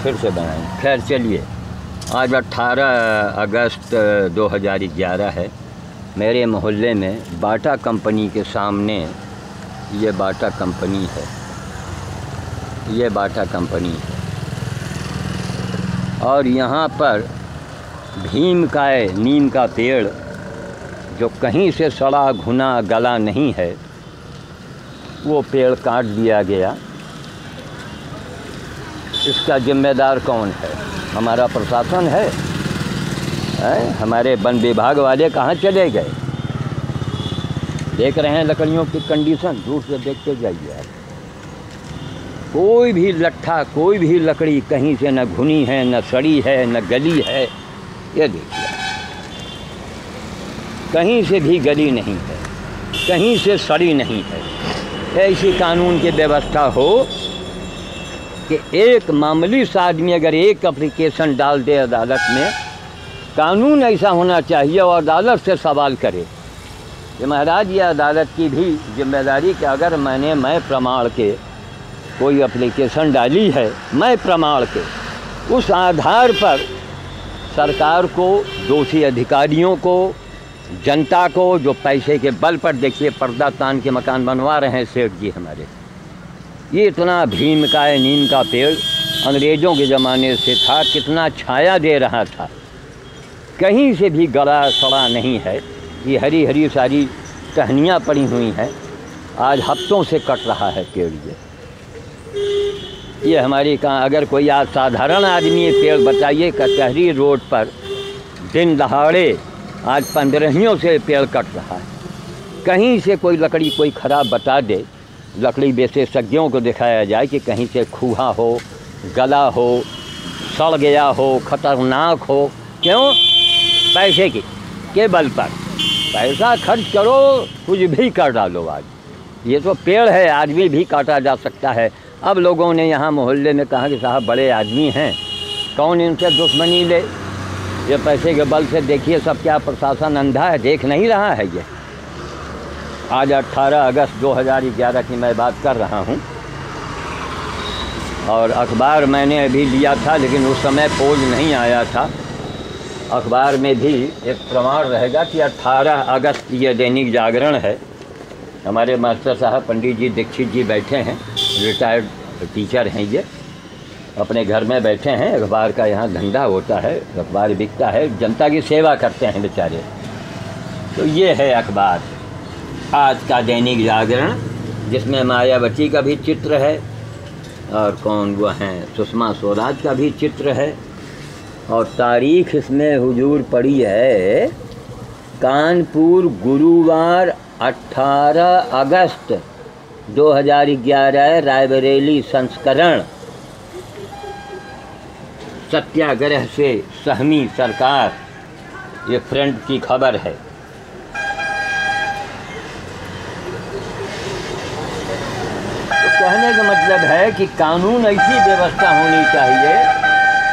फिर से बनाएंगे। खैर चलिए, आज 18 अगस्त 2011 है। मेरे मोहल्ले में बाटा कंपनी के सामने ये बाटा कंपनी है, ये बाटा कंपनी है और यहाँ पर नीम का पेड़ जो कहीं से सड़ा घुना गला नहीं है, वो पेड़ काट दिया गया। इसका जिम्मेदार कौन है? हमारा प्रशासन है? हमारे वन विभाग वाले कहाँ चले गए? देख रहे हैं लकड़ियों की कंडीशन, दूर से देखते जाइए आप। कोई भी लट्ठा, कोई भी लकड़ी कहीं से न घुनी है, न सड़ी है, न गली है। ये देखिए, कहीं से भी गली नहीं है, कहीं से सड़ी नहीं है। ऐसी कानून की व्यवस्था हो कि एक मामूली सा आदमी अगर एक एप्लीकेशन डाल दे अदालत में, कानून ऐसा होना चाहिए और अदालत से सवाल करे कि महाराज ये अदालत की भी जिम्मेदारी कि अगर मैं प्रमाण के कोई एप्लीकेशन डाली है, मैं प्रमाण के उस आधार पर सरकार को, दोषी अधिकारियों को, जनता को, जो पैसे के बल पर देखिए पर्दा तान के मकान बनवा रहे हैं सेठ जी हमारे, ये इतना भीमकाय नीम का पेड़ अंग्रेज़ों के ज़माने से था, कितना छाया दे रहा था, कहीं से भी गला सड़ा नहीं है। ये हरी हरी सारी टहनियाँ पड़ी हुई हैं, आज हफ्तों से कट रहा है पेड़। ये हमारी कहाँ, अगर कोई आज साधारण आदमी ये पेड़ बताइए, कचहरी रोड पर दिन दहाड़े आज 15 से पेड़ कट रहा है। कहीं से कोई लकड़ी कोई ख़राब बता दे, लकड़ी विशेषज्ञों को दिखाया जाए कि कहीं से खूहा हो, गला हो, सड़ गया हो, ख़तरनाक हो। क्यों? पैसे के बल पर पैसा खर्च करो, कुछ भी कर डालो। आज ये तो पेड़ है, आदमी भी काटा जा सकता है। अब लोगों ने यहाँ मोहल्ले में कहा कि साहब बड़े आदमी हैं, कौन इनसे दुश्मनी ले, ये पैसे के बल से देखिए सब क्या प्रशासन अंधा है, देख नहीं रहा है। ये आज 18 अगस्त 2011 की मैं बात कर रहा हूँ और अखबार मैंने अभी लिया था, लेकिन उस समय पोज नहीं आया था। अखबार में भी एक प्रमाण रहेगा कि 18 अगस्त ये दैनिक जागरण है। हमारे मास्टर साहब पंडित जी दीक्षित जी बैठे हैं, रिटायर्ड टीचर हैं, ये अपने घर में बैठे हैं। अखबार का यहाँ धंधा होता है, अखबार बिकता है, जनता की सेवा करते हैं बेचारे। तो ये है अखबार आज का दैनिक जागरण, जिसमें मायावती का भी चित्र है और कौन वो हैं सुषमा स्वराज का भी चित्र है। और तारीख इसमें हुजूर पड़ी है कानपुर, गुरुवार 18 अगस्त 2011, रायबरेली संस्करण। सत्याग्रह से सहमी सरकार, ये फ्रंट की खबर है। तो कहने का मतलब है कि कानून ऐसी व्यवस्था होनी चाहिए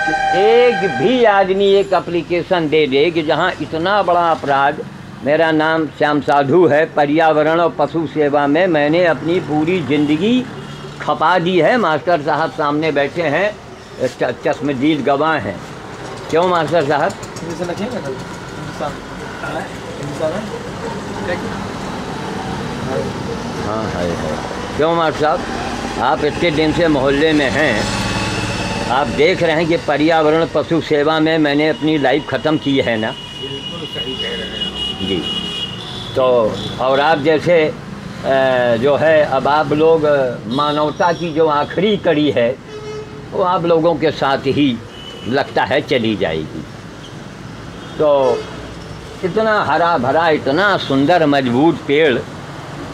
कि एक भी आदमी एक एप्लीकेशन दे दे कि जहाँ इतना बड़ा अपराध, मेरा नाम श्याम साधु है, पर्यावरण और पशु सेवा में मैंने अपनी पूरी ज़िंदगी खपा दी है। मास्टर साहब सामने बैठे हैं, चश्मदीद गवाह हैं। क्यों मास्टर साहब? हाँ है। क्यों मास्टर साहब, आप इतने दिन से मोहल्ले में हैं, आप देख रहे हैं कि पर्यावरण पशु सेवा में मैंने अपनी लाइफ ख़त्म की है ना? बिल्कुल सही कह रहे हैं जी। तो और आप जैसे जो है, अब आप लोग मानवता की जो आखिरी कड़ी है वो आप लोगों के साथ ही लगता है चली जाएगी। तो इतना हरा भरा, इतना सुंदर मजबूत पेड़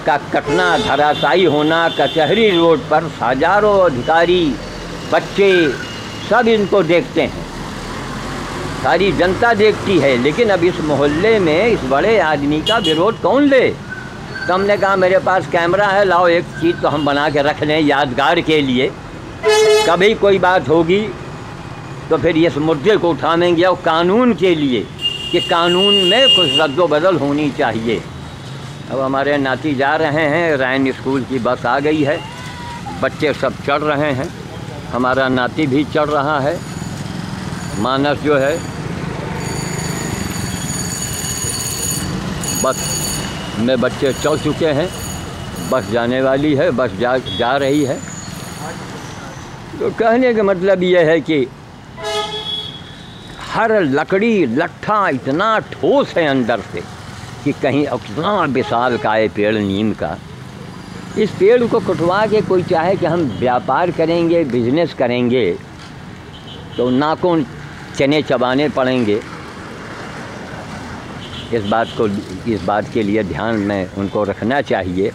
का कटना, धराशायी होना, कचहरी रोड पर हजारों अधिकारी, बच्चे सब इनको देखते हैं, सारी जनता देखती है। लेकिन अब इस मोहल्ले में इस बड़े आदमी का विरोध कौन ले? तो हमने कहा मेरे पास कैमरा है, लाओ एक चीज़ तो हम बना के रख लें यादगार के लिए, कभी कोई बात होगी तो फिर इस मुद्दे को उठाएंगे और कानून के लिए कि कानून में कुछ रद्दोबदल होनी चाहिए। अब हमारे नाती जा रहे हैं, रायन स्कूल की बस आ गई है, बच्चे सब चढ़ रहे हैं हमारा नाती भी चढ़ रहा है। मानस जो है बस में बच्चे चढ़ चुके हैं, बस जाने वाली है, बस जा रही है। तो कहने का मतलब यह है कि हर लकड़ी लट्ठा इतना ठोस है अंदर से कि कहीं इतना विशाल का है पेड़ नीम का। इस पेड़ को कटवा के कोई चाहे कि हम व्यापार करेंगे, बिजनेस करेंगे, तो नाखून चने चबाने पड़ेंगे। इस बात के लिए ध्यान में उनको रखना चाहिए।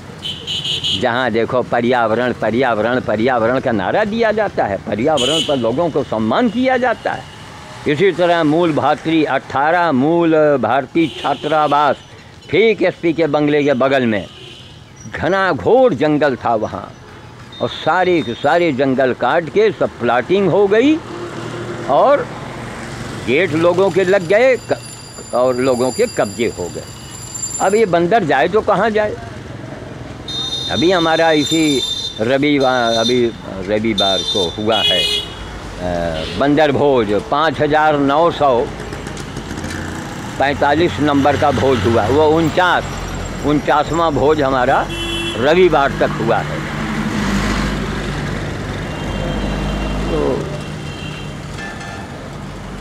जहाँ देखो पर्यावरण पर्यावरण पर्यावरण का नारा दिया जाता है, पर्यावरण पर लोगों को सम्मान किया जाता है। इसी तरह मूल भातृ 18 मूल भारतीय छात्रावास ठीक एसपी के बंगले के बगल में घना घोर जंगल था वहाँ, और सारे के सारे जंगल काट के सब प्लाटिंग हो गई और गेट लोगों के लग गए और लोगों के कब्जे हो गए। अब ये बंदर जाए तो कहाँ जाए? अभी हमारा इसी रविवार को हुआ है बंदर भोज, 5,945 नंबर का भोज हुआ। वो 49वां भोज हमारा रविवार तक हुआ है। तो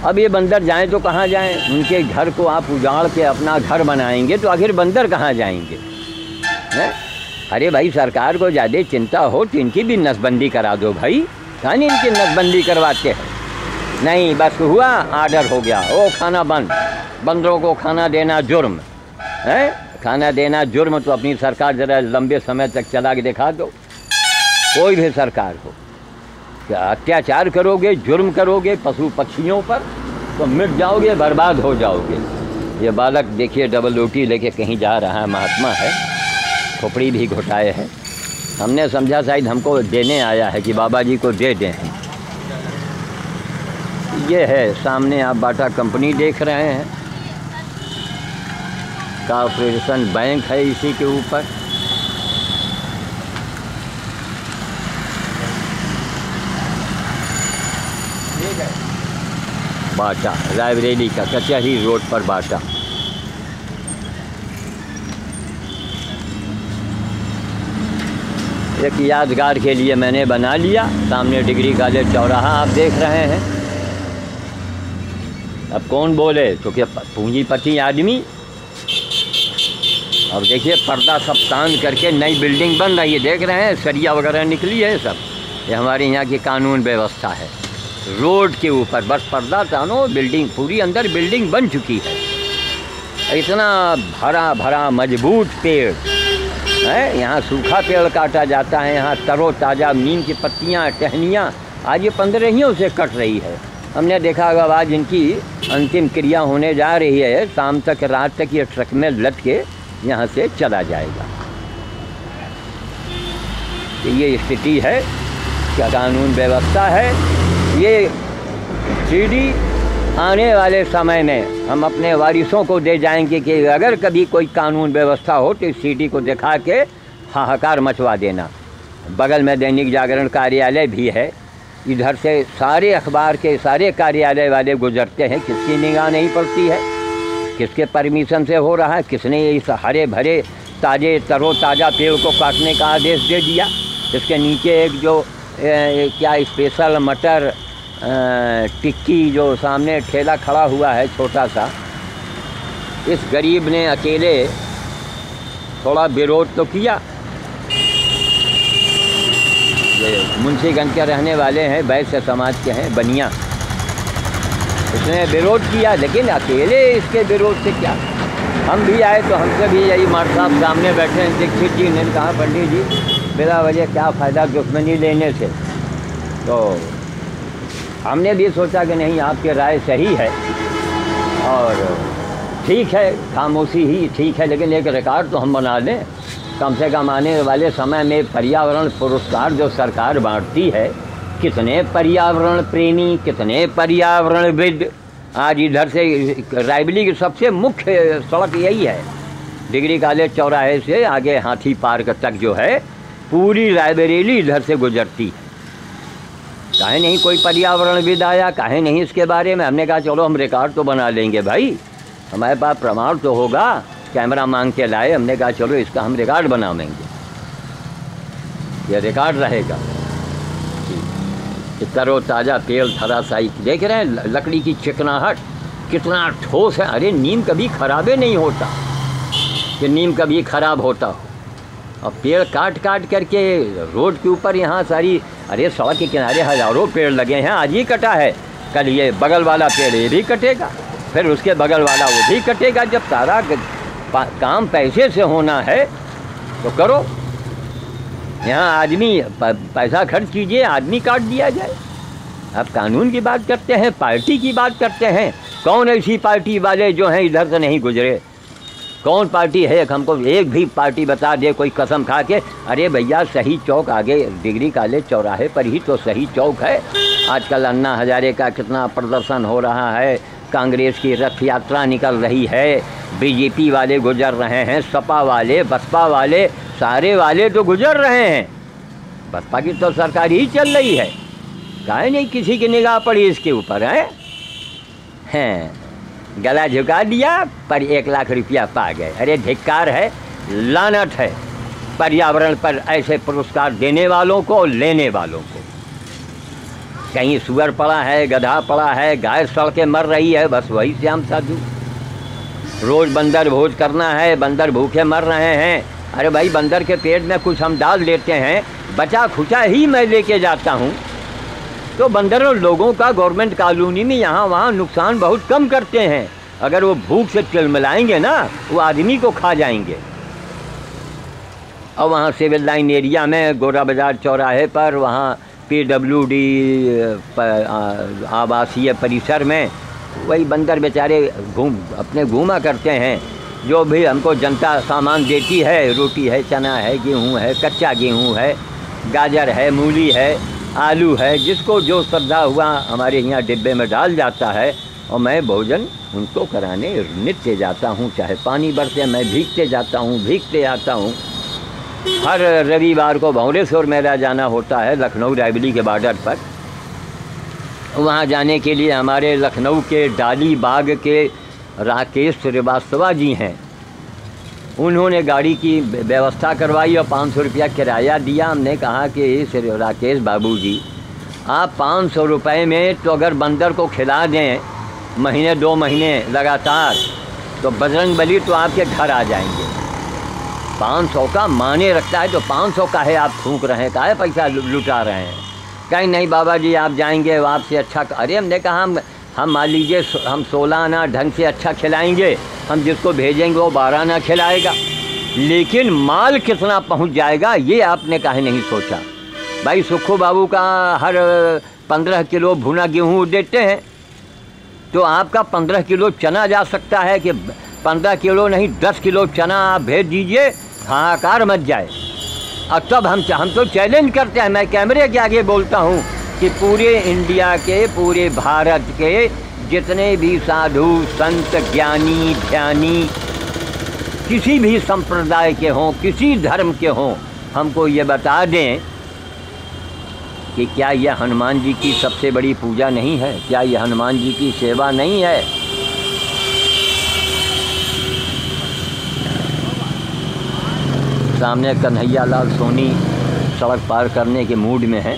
अब ये बंदर जाएं तो कहाँ जाएं? उनके घर को आप उजाड़ के अपना घर बनाएंगे तो आखिर बंदर कहाँ जाएंगे? हैं? अरे भाई, सरकार को ज़्यादा चिंता हो तो इनकी भी नसबंदी करा दो भाई। कहाँ नहीं इनकी नसबंदी करवाते हैं? नहीं, बस हुआ आर्डर हो गया, वो खाना बंद। बंदरों को खाना देना जुर्म है। खाना देना जुर्म तो अपनी सरकार ज़रा लंबे समय तक चला के दिखा दो। कोई भी सरकार हो, अत्याचार करोगे, जुर्म करोगे पशु पक्षियों पर तो मिट जाओगे, बर्बाद हो जाओगे। ये बालक देखिए डबल रोटी लेके कहीं जा रहा है, महात्मा है, खोपड़ी भी घुटाए है। हमने समझा शायद हमको देने आया है कि बाबा जी को दे दें। ये है सामने आप बाटा कंपनी देख रहे हैं, कॉर्पोरेशन बैंक है इसी के ऊपर। बाटा लाइब्रेरी का कचहरी रोड पर बाटा। एक यादगार के लिए मैंने बना लिया। सामने डिग्री कॉलेज चौराहा आप देख रहे हैं। अब कौन बोले, क्योंकि पूंजीपति आदमी। अब देखिए पर्दा सब तान करके नई बिल्डिंग बन रही है, देख रहे हैं, सरिया वगैरह निकली है सब। ये हमारे यहाँ की कानून व्यवस्था है। रोड के ऊपर बस पर्दा तानो, बिल्डिंग पूरी अंदर बिल्डिंग बन चुकी है। इतना भरा भरा मजबूत पेड़ है। यहाँ सूखा पेड़ काटा जाता है, यहाँ तरोताज़ा नीम की पत्तियाँ, टहनियाँ आज ये 15 से कट रही है। हमने देखा होगा आज इनकी अंतिम क्रिया होने जा रही है। शाम तक रात तक ये ट्रक में लद के यहाँ से चला जाएगा। तो ये स्थिति है, क्या कानून व्यवस्था है। ये सीडी आने वाले समय में हम अपने वारिसों को दे जाएंगे कि अगर कभी कोई कानून व्यवस्था हो तो इस सीडी को दिखा के हाहाकार मचवा देना। बगल में दैनिक जागरण कार्यालय भी है, इधर से सारे अखबार के सारे कार्यालय वाले गुजरते हैं। किसकी निगाह नहीं पड़ती है? किसके परमिशन से हो रहा है? किसने इस हरे भरे ताज़े तरोताज़ा पेड़ को काटने का आदेश दे दिया? इसके नीचे एक जो क्या स्पेशल मटर टिक्की जो सामने ठेला खड़ा हुआ है छोटा सा, इस गरीब ने अकेले थोड़ा विरोध तो किया। ये मुंशीगंज के रहने वाले हैं, वैश्य समाज के हैं, बनिया। उसने विरोध किया, लेकिन अकेले इसके विरोध से क्या। हम भी आए तो हमसे भी यही मार साहब सामने बैठे हैं। दीक्षित जी ने कहा, पंडित जी बिना वजह क्या फ़ायदा दुश्मनी लेने से। तो हमने भी सोचा कि नहीं, आपकी राय सही है और ठीक है, खामोशी ही ठीक है, लेकिन एक रिकॉर्ड तो हम बना लें। कम से कम आने वाले समय में पर्यावरण पुरस्कार जो सरकार बांटती है, कितने पर्यावरण प्रेमी, कितने पर्यावरणविद आज इधर से रायबली की सबसे मुख्य सड़क यही है, डिग्री कॉलेज चौराहे से आगे हाथी पार्क तक जो है पूरी रायबरेली इधर से गुजरती है। काहे नहीं कोई पर्यावरणविद आया, काहे नहीं इसके बारे में। हमने कहा चलो हम रिकॉर्ड तो बना लेंगे भाई, हमारे पास प्रमाण तो होगा। कैमरा मांग के लाए, हमने कहा चलो इसका हम रिकॉर्ड बनावेंगे, ये रिकॉर्ड रहेगा। तरो ताज़ा पेड़ धराशायी, देख रहे हैं लकड़ी की चिकनाहट कितना ठोस है। अरे नीम कभी खराबे नहीं होता कि नीम कभी खराब होता हो। और पेड़ काट काट करके रोड के ऊपर यहाँ सारी, अरे सड़क के किनारे हज़ारों पेड़ लगे हैं, आज ही कटा है, कल ये बगल वाला पेड़ ये भी कटेगा, फिर उसके बगल वाला वो भी कटेगा। जब सारा काम पैसे से होना है तो करो। यहाँ आदमी पैसा खर्च कीजिए, आदमी काट दिया जाए। अब कानून की बात करते हैं, पार्टी की बात करते हैं। कौन ऐसी पार्टी वाले जो हैं इधर से नहीं गुजरे? कौन पार्टी है? हमको एक भी पार्टी बता दे कोई कसम खा के। अरे भैया सही चौक आगे डिग्री कॉलेज चौराहे पर ही तो सही चौक है। आजकल अन्ना हजारे का कितना प्रदर्शन हो रहा है, कांग्रेस की रथ यात्रा निकल रही है, बीजेपी वाले गुजर रहे हैं, सपा वाले, बसपा वाले, सारे वाले तो गुजर रहे हैं। बसपा की तो सरकार ही चल रही है, काहे नहीं किसी की निगाह पड़ी इसके ऊपर है? हैं गला झुका दिया पर 1 लाख रुपया पा गए। अरे धिक्कार है, लानत है पर्यावरण पर ऐसे पुरस्कार देने वालों को, लेने वालों को। कहीं सुअर पड़ा है, गधा पड़ा है, गाय सड़के मर रही है, बस वही श्याम साधु। रोज़ बंदर भोज करना है, बंदर भूखे मर रहे हैं। अरे भाई बंदर के पेट में कुछ हम डाल देते हैं, बचा खुचा ही मैं लेके जाता हूँ, तो बंदरों लोगों का गवर्नमेंट कॉलोनी में यहाँ वहाँ नुकसान बहुत कम करते हैं। अगर वो भूख से चिलमिलाएंगे ना, वो आदमी को खा जाएंगे। और वहाँ सिविल लाइन एरिया में गोरा बाज़ार चौराहे पर, वहाँ PWD आवासीय परिसर में वही बंदर बेचारे घूमा करते हैं। जो भी हमको जनता सामान देती है, रोटी है, चना है, गेहूँ है, कच्चा गेहूँ है, गाजर है, मूली है, आलू है, जिसको जो श्रद्धा हुआ हमारे यहाँ डिब्बे में डाल जाता है। और मैं भोजन उनको कराने नित्य जाता हूँ, चाहे पानी बरसे मैं भीगते जाता हूँ, भीगते आता हूँ। हर रविवार को भंवरेश्वर मेला जाना होता है, लखनऊ रायबरेली के बॉर्डर पर। वहाँ जाने के लिए हमारे लखनऊ के डाली बाग के राकेश श्रीवास्तव जी हैं, उन्होंने गाड़ी की व्यवस्था करवाई और 500 रुपया किराया दिया। हमने कहा कि राकेश बाबू जी, आप 500 रुपये में तो अगर बंदर को खिला दें महीने 2 महीने लगातार, तो बजरंगबली तो आपके घर आ जाएंगे। 500 का माने रखता है तो 500 का है आप फूंक रहे हैं, का है पैसा लुटा रहे हैं? कहीं नहीं बाबा जी आप जाएंगे आपसे अच्छा। अरे हमने कहा हम मान लीजिए हम 16 आना ढंग से अच्छा खिलाएंगे, हम जिसको भेजेंगे वो 12 आना खिलाएगा, लेकिन माल कितना पहुंच जाएगा ये आपने काहे नहीं सोचा? भाई सुखो बाबू का हर 15 किलो भुना गेहूँ देते हैं, तो आपका 15 किलो चना जा सकता है कि 15 किलो नहीं 10 किलो चना आप भेज दीजिए, हाहाकार मच जाए। और तब हम तो चैलेंज करते हैं, मैं कैमरे के आगे बोलता हूँ कि पूरे इंडिया के, पूरे भारत के जितने भी साधु संत ज्ञानी ध्यानी किसी भी संप्रदाय के हों, किसी धर्म के हों, हमको ये बता दें कि क्या यह हनुमान जी की सबसे बड़ी पूजा नहीं है? क्या यह हनुमान जी की सेवा नहीं है? सामने कन्हैया लाल सोनी सड़क पार करने के मूड में हैं।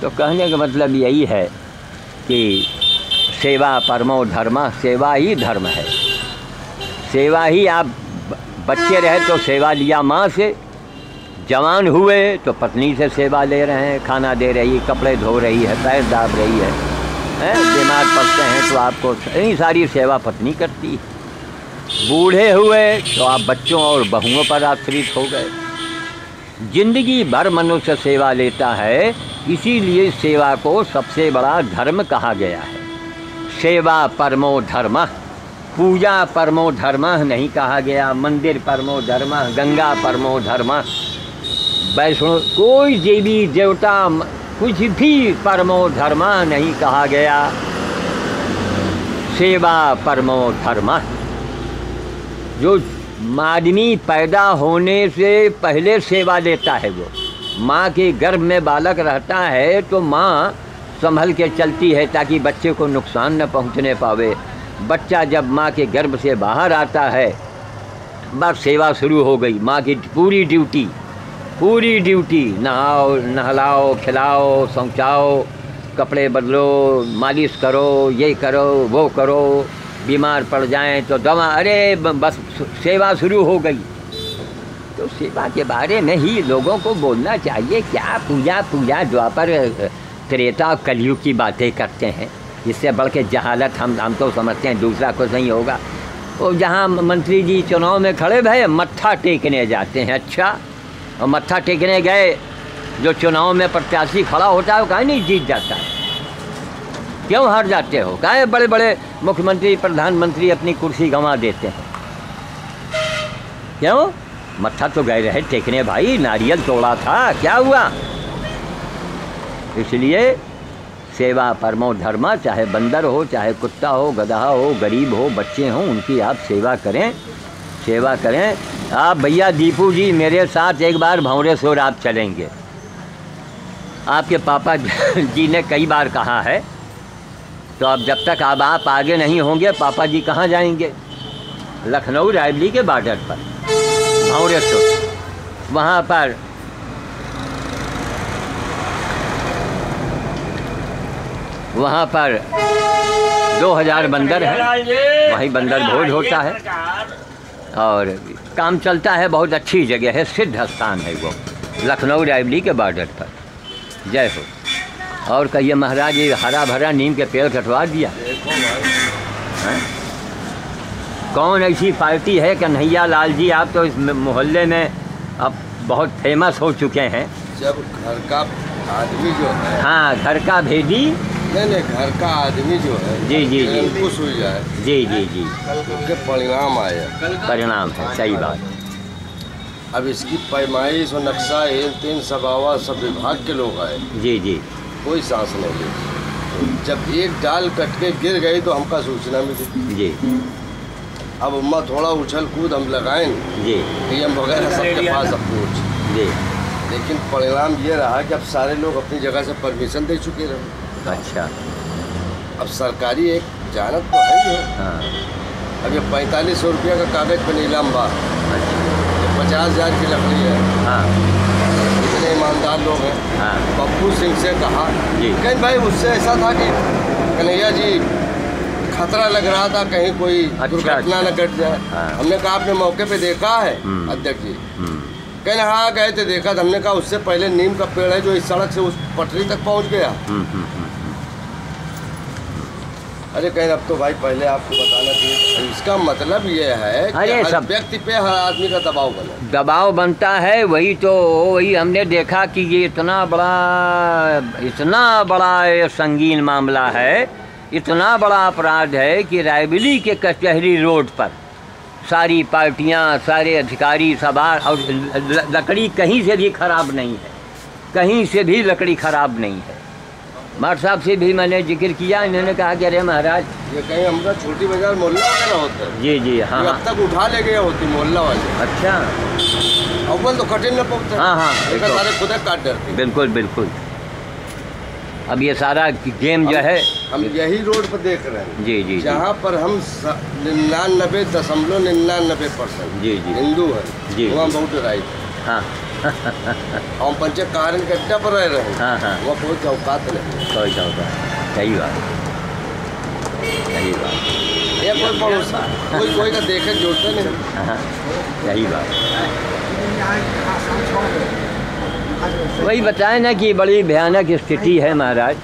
तो कहने का मतलब यही है कि सेवा परमो धर्म, सेवा ही धर्म है। सेवा ही, आप बच्चे रहे तो सेवा लिया माँ से, जवान हुए तो पत्नी से सेवा ले रहे हैं, खाना दे रही, कपड़े धो रही है, पैर दाब रही है, बीमार पड़ते हैं तो आपको इतनी सारी सेवा पत्नी करती है। बूढ़े हुए तो आप बच्चों और बहुओं पर आश्रित हो गए। जिंदगी भर मनुष्य सेवा लेता है, इसीलिए सेवा को सबसे बड़ा धर्म कहा गया है। सेवा परमो धर्म, पूजा परमो धर्म नहीं कहा गया, मंदिर परमो धर्म, गंगा परमो धर्म, वैष्णो कोई देवी देवता कुछ भी परमो धर्म नहीं कहा गया। सेवा परमो धर्म। जो आदमी पैदा होने से पहले सेवा लेता है वो, माँ के गर्भ में बालक रहता है तो माँ संभल के चलती है ताकि बच्चे को नुकसान न पहुँचने पावे। बच्चा जब माँ के गर्भ से बाहर आता है बस सेवा शुरू हो गई। माँ की पूरी ड्यूटी नहाओ, नहलाओ, खिलाओ, समझाओ, कपड़े बदलो, मालिश करो, ये करो, वो करो, बीमार पड़ जाएं तो दवा, अरे बस सेवा शुरू हो गई। तो सेवा के बारे में ही लोगों को बोलना चाहिए। क्या पूजा द्वापर त्रेता कलयुग की बातें करते हैं। इससे बढ़ के जहालत हम तो समझते हैं दूसरा कुछ नहीं होगा। तो जहाँ मंत्री जी चुनाव में खड़े भये मत्था टेकने जाते हैं। अच्छा, और मत्था टेकने गए, जो चुनाव में प्रत्याशी खड़ा होता है वो काहे नहीं जीत जाता है? क्यों हार जाते हो? काहे बड़े बड़े मुख्यमंत्री प्रधानमंत्री अपनी कुर्सी गंवा देते हैं? क्यों? मत्था तो गए रहे टेकने भाई, नारियल तोड़ा था, क्या हुआ? इसलिए सेवा परमो धर्मा, चाहे बंदर हो, चाहे कुत्ता हो, गधा हो, गरीब हो, बच्चे हों, उनकी आप सेवा करें। आप भैया दीपू जी मेरे साथ एक बार भंवरेश्वर आप चलेंगे। आपके पापा जी ने कई बार कहा है, तो अब जब तक अब आप आगे नहीं होंगे पापा जी कहाँ जाएंगे? लखनऊ रायबरेली के बॉर्डर पर भंवरेश्वर, वहाँ पर 2000 बंदर हैं, वहीं बंदर भोज होता है और काम चलता है। बहुत अच्छी जगह है, सिद्ध स्थान है वो, लखनऊ रायबरेली के बॉर्डर पर। जय हो। और कहिए महाराज, ये हरा भरा नीम के पेड़ कटवा दिया। कौन ऐसी पार्टी है? कन्हैया लाल जी, आप तो इस मोहल्ले में अब बहुत फेमस हो चुके हैं। जब घर का आदमी जो है, हाँ, घर का भेदी, नहीं, घर का आदमी जो है, जी खुश हो जाए, जी उनके परिणाम आए, परिणाम है, सही बात। अब इसकी पैमाइश और नक्शा तीन सभावा सब विभाग के लोग आए, जी कोई सांस नहीं ली। जब एक डाल कट के गिर गई तो हमका सूचना मिली, जी। अब उम्मा थोड़ा उछल कूद हम लगाएं, जी, DM वगैरह सबके पास अप्रोच, जी। लेकिन परिणाम ये रहा कि अब सारे लोग अपनी जगह से परमिशन दे चुके रहे। अच्छा, अब सरकारी एक जानत तो है ही है। हाँ। अब ये 4500 रुपया का कागज पर नीलाम बा, 50,000 की लकड़ी है। हाँ। इतने ईमानदार लोग हैं। हाँ। पप्पू सिंह से कहा, कहीं भाई उससे ऐसा था कि कन्हैया जी खतरा लग रहा था कहीं कोई दुर्घटना न घट जाए। हाँ। हमने कहा आपने मौके पे देखा है अध्यक्ष जी? कहने हाँ गए थे, देखा था। हमने कहा उससे पहले नीम का पेड़ है जो इस सड़क से उस पटरी तक पहुंच गया। अरे कहीं अब तो भाई पहले आपको बताना चाहिए। इसका मतलब ये है कि हर व्यक्ति पे, हर आदमी का दबाव बनता है। वही हमने देखा कि ये इतना बड़ा ये संगीन मामला है, इतना बड़ा अपराध है कि रायबरेली के कचहरी रोड पर सारी पार्टियां, सारे अधिकारी सभा, और लकड़ी कहीं से भी खराब नहीं है, कहीं से भी लकड़ी खराब नहीं है। मार साहब से भी मैंने जिक्र किया, इन्होंने कहा कि अरे महाराज ये कहीं हमारा छोटी बाजार मोहल्ला वगैरह होता है। जी हाँ, अब तक उठा ले गए होती मोहल्ला वाले। अच्छा, अव्वल तो कटे न पहुँचते। हाँ, सारे खुद काट डरते। बिल्कुल। अब ये सारा गेम जो है हम यही रोड पर देख रहे हैं, जी, जहाँ पर हम 99.99% जी हिंदू है, जी, वहाँ बहुत राइट। हाँ। हम पंचायत कारण के अड्डा पर रह रहे हैं। हाँ। वहाँ कोई चौकात नहीं, कोई चौकात। सही बात। ये कोई पड़ोसा कोई का देखे जोड़ते नहीं। हाँ, सही बात। वही बताए ना कि बड़ी भयानक स्थिति है महाराज।